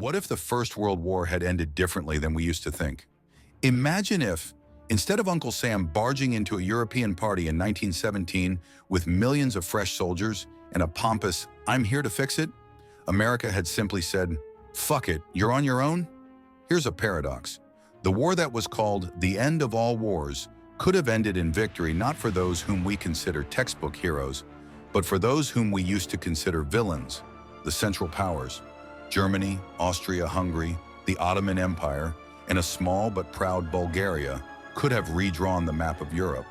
What if the First World War had ended differently than we used to think? Imagine if, instead of Uncle Sam barging into a European party in 1917 with millions of fresh soldiers and a pompous, "I'm here to fix it," America had simply said, "Fuck it, you're on your own?" Here's a paradox. The war that was called the end of all wars could have ended in victory not for those whom we consider textbook heroes, but for those whom we used to consider villains, the Central Powers. Germany, Austria-Hungary, the Ottoman Empire, and a small but proud Bulgaria could have redrawn the map of Europe,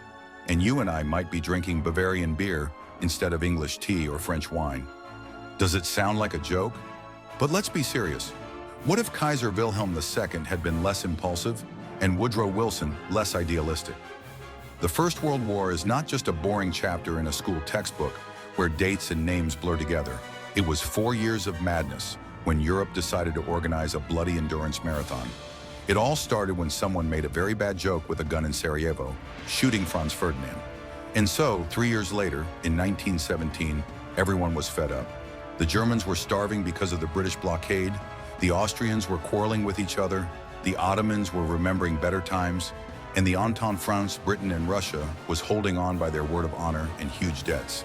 and you and I might be drinking Bavarian beer instead of English tea or French wine. Does it sound like a joke? But let's be serious. What if Kaiser Wilhelm II had been less impulsive and Woodrow Wilson less idealistic? The First World War is not just a boring chapter in a school textbook where dates and names blur together. It was 4 years of madness when Europe decided to organize a bloody endurance marathon. It all started when someone made a very bad joke with a gun in Sarajevo, shooting Franz Ferdinand. And so, 3 years later, in 1917, everyone was fed up. The Germans were starving because of the British blockade, the Austrians were quarreling with each other, the Ottomans were remembering better times, and the Entente France, Britain, and Russia was holding on by their word of honor and huge debts.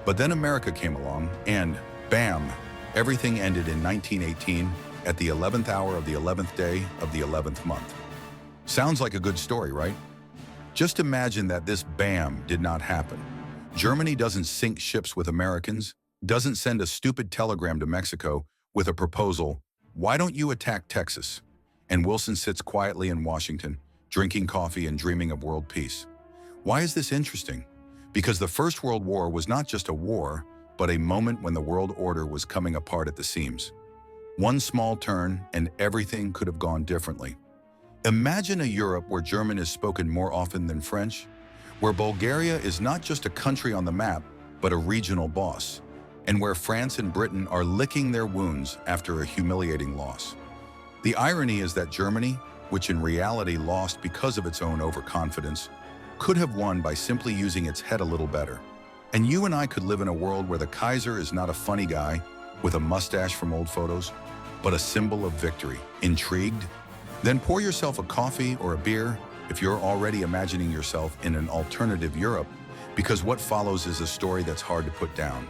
But then America came along, and bam! Everything ended in 1918 at the 11th hour of the 11th day of the 11th month. Sounds like a good story, right? Just imagine that this bam did not happen. Germany doesn't sink ships with Americans, doesn't send a stupid telegram to Mexico with a proposal, "Why don't you attack Texas?" And Wilson sits quietly in Washington, drinking coffee and dreaming of world peace. Why is this interesting? Because the First World War was not just a war, but a moment when the world order was coming apart at the seams. One small turn and everything could have gone differently. Imagine a Europe where German is spoken more often than French, where Bulgaria is not just a country on the map, but a regional boss, and where France and Britain are licking their wounds after a humiliating loss. The irony is that Germany, which in reality lost because of its own overconfidence, could have won by simply using its head a little better. And you and I could live in a world where the Kaiser is not a funny guy with a mustache from old photos, but a symbol of victory. Intrigued? Then pour yourself a coffee or a beer if you're already imagining yourself in an alternative Europe, because what follows is a story that's hard to put down.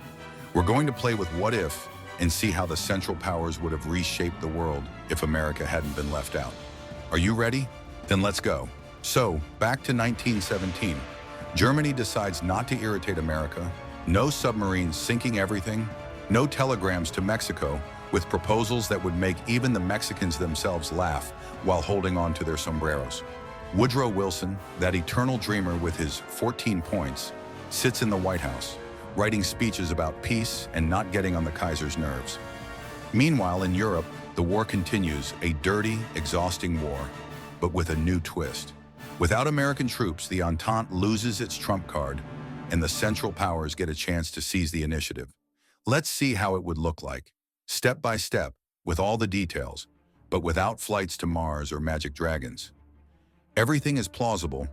We're going to play with what if and see how the Central Powers would have reshaped the world if America hadn't been left out. Are you ready? Then let's go. So, back to 1917. Germany decides not to irritate America, no submarines sinking everything, no telegrams to Mexico with proposals that would make even the Mexicans themselves laugh while holding on to their sombreros. Woodrow Wilson, that eternal dreamer with his 14 points, sits in the White House, writing speeches about peace and not getting on the Kaiser's nerves. Meanwhile, in Europe, the war continues, a dirty, exhausting war, but with a new twist. Without American troops, the Entente loses its trump card, and the Central Powers get a chance to seize the initiative. Let's see how it would look like, step by step, with all the details, but without flights to Mars or magic dragons. Everything is plausible,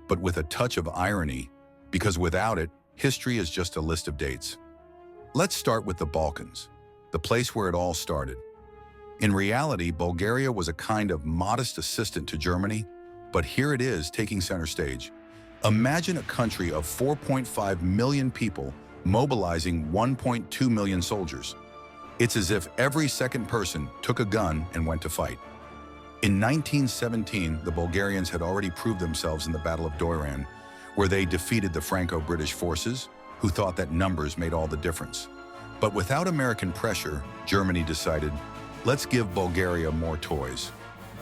but with a touch of irony, because without it, history is just a list of dates. Let's start with the Balkans, the place where it all started. In reality, Bulgaria was a kind of modest assistant to Germany, but here it is taking center stage. Imagine a country of 4.5 million people mobilizing 1.2 million soldiers. It's as if every second person took a gun and went to fight. In 1917, the Bulgarians had already proved themselves in the Battle of Doiran, where they defeated the Franco-British forces, who thought that numbers made all the difference. But without American pressure, Germany decided, let's give Bulgaria more toys.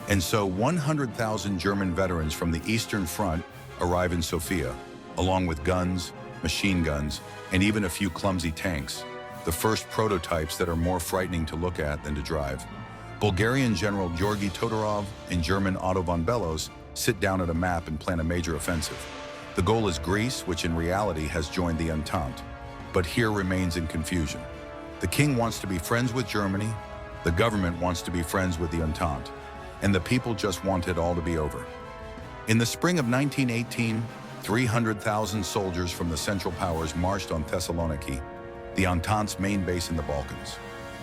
And so 100,000 German veterans from the Eastern Front arrive in Sofia, along with guns, machine guns, and even a few clumsy tanks, the first prototypes that are more frightening to look at than to drive. Bulgarian General Georgi Todorov and German Otto von Bellows sit down at a map and plan a major offensive. The goal is Greece, which in reality has joined the Entente, but here remains in confusion. The king wants to be friends with Germany, the government wants to be friends with the Entente, and the people just want it all to be over. In the spring of 1918, 300,000 soldiers from the Central Powers marched on Thessaloniki, the Entente's main base in the Balkans.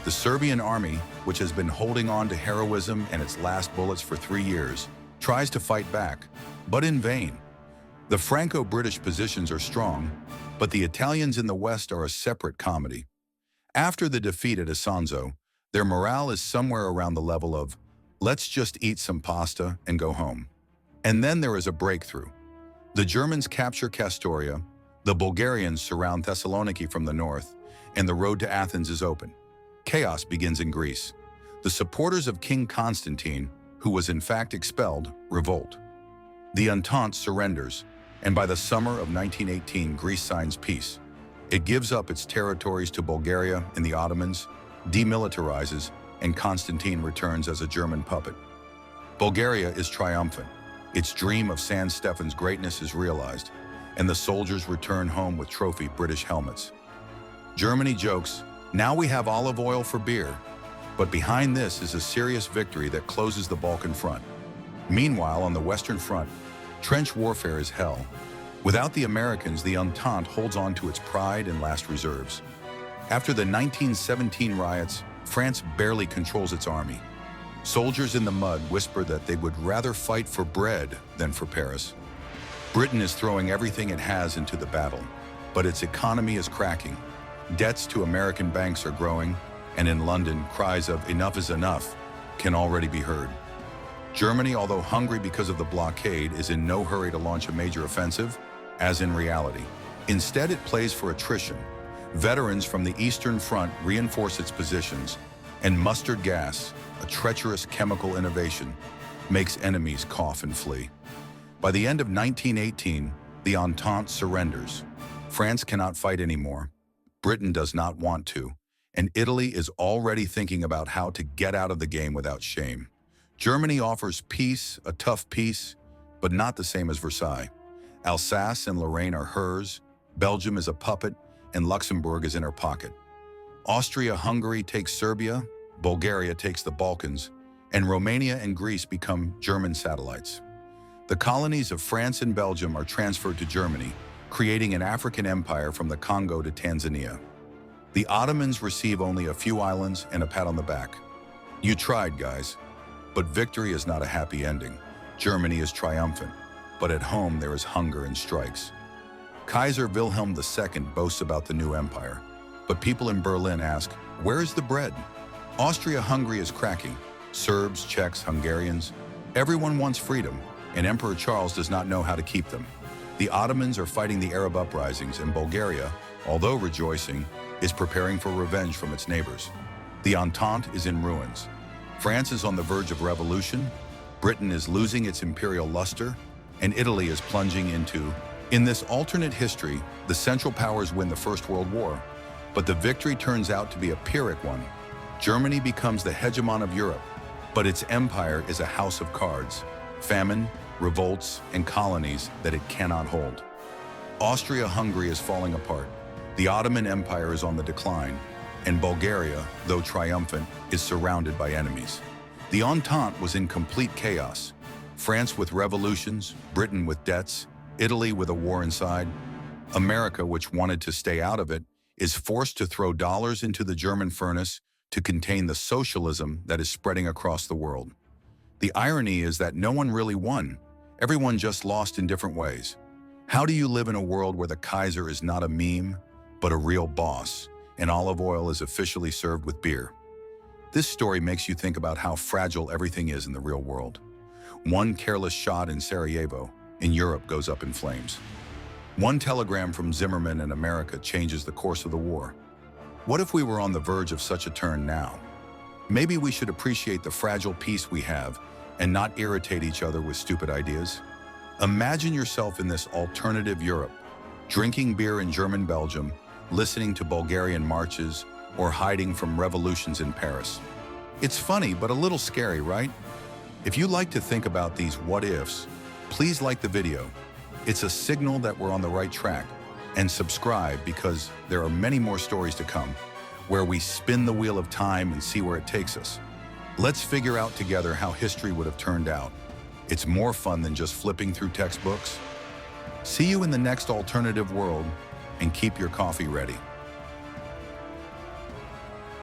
The Serbian army, which has been holding on to heroism and its last bullets for 3 years, tries to fight back, but in vain. The Franco-British positions are strong, but the Italians in the west are a separate comedy. After the defeat at Isonzo, their morale is somewhere around the level of, let's just eat some pasta and go home. And then there is a breakthrough. The Germans capture Kastoria, the Bulgarians surround Thessaloniki from the north, and the road to Athens is open. Chaos begins in Greece. The supporters of King Constantine, who was in fact expelled, revolt. The Entente surrenders, and by the summer of 1918, Greece signs peace. It gives up its territories to Bulgaria and the Ottomans, demilitarizes, and Constantine returns as a German puppet. Bulgaria is triumphant. Its dream of San Stefan's greatness is realized, and the soldiers return home with trophy British helmets. Germany jokes, now we have olive oil for beer. But behind this is a serious victory that closes the Balkan front. Meanwhile, on the Western Front, trench warfare is hell. Without the Americans, the Entente holds on to its pride and last reserves. After the 1917 riots, France barely controls its army. Soldiers in the mud whisper that they would rather fight for bread than for Paris. Britain is throwing everything it has into the battle, but its economy is cracking. Debts to American banks are growing, and in London, cries of "enough is enough" can already be heard. Germany, although hungry because of the blockade, is in no hurry to launch a major offensive, as in reality. Instead, it plays for attrition. Veterans from the Eastern Front reinforce its positions, and mustard gas, a treacherous chemical innovation, makes enemies cough and flee. By the end of 1918, the Entente surrenders. France cannot fight anymore. Britain does not want to, and Italy is already thinking about how to get out of the game without shame. Germany offers peace, a tough peace, but not the same as Versailles. Alsace and Lorraine are hers, Belgium is a puppet, and Luxembourg is in her pocket. Austria-Hungary takes Serbia, Bulgaria takes the Balkans, and Romania and Greece become German satellites. The colonies of France and Belgium are transferred to Germany, creating an African empire from the Congo to Tanzania. The Ottomans receive only a few islands and a pat on the back. You tried, guys. But victory is not a happy ending. Germany is triumphant, but at home there is hunger and strikes. Kaiser Wilhelm II boasts about the new empire, but people in Berlin ask, where is the bread? Austria-Hungary is cracking. Serbs, Czechs, Hungarians, everyone wants freedom, and Emperor Charles does not know how to keep them. The Ottomans are fighting the Arab uprisings, and Bulgaria, although rejoicing, is preparing for revenge from its neighbors. The Entente is in ruins. France is on the verge of revolution, Britain is losing its imperial luster, and Italy is plunging into. In this alternate history, the Central Powers win the First World War, but the victory turns out to be a Pyrrhic one. Germany becomes the hegemon of Europe, but its empire is a house of cards, famine, revolts, and colonies that it cannot hold. Austria-Hungary is falling apart. The Ottoman Empire is on the decline, and Bulgaria, though triumphant, is surrounded by enemies. The Entente was in complete chaos. France with revolutions, Britain with debts, Italy with a war inside. America, which wanted to stay out of it, is forced to throw dollars into the German furnace to contain the socialism that is spreading across the world. The irony is that no one really won. Everyone just lost in different ways. How do you live in a world where the Kaiser is not a meme, but a real boss, and olive oil is officially served with beer? This story makes you think about how fragile everything is in the real world. One careless shot in Sarajevo, in Europe, goes up in flames. One telegram from Zimmerman in America changes the course of the war. What if we were on the verge of such a turn now? Maybe we should appreciate the fragile peace we have and not irritate each other with stupid ideas. Imagine yourself in this alternative Europe, drinking beer in German Belgium, listening to Bulgarian marches, or hiding from revolutions in Paris. It's funny, but a little scary, right? If you like to think about these what-ifs, please like the video. It's a signal that we're on the right track. And subscribe, because there are many more stories to come, where we spin the wheel of time and see where it takes us. Let's figure out together how history would have turned out. It's more fun than just flipping through textbooks. See you in the next alternative world, and keep your coffee ready.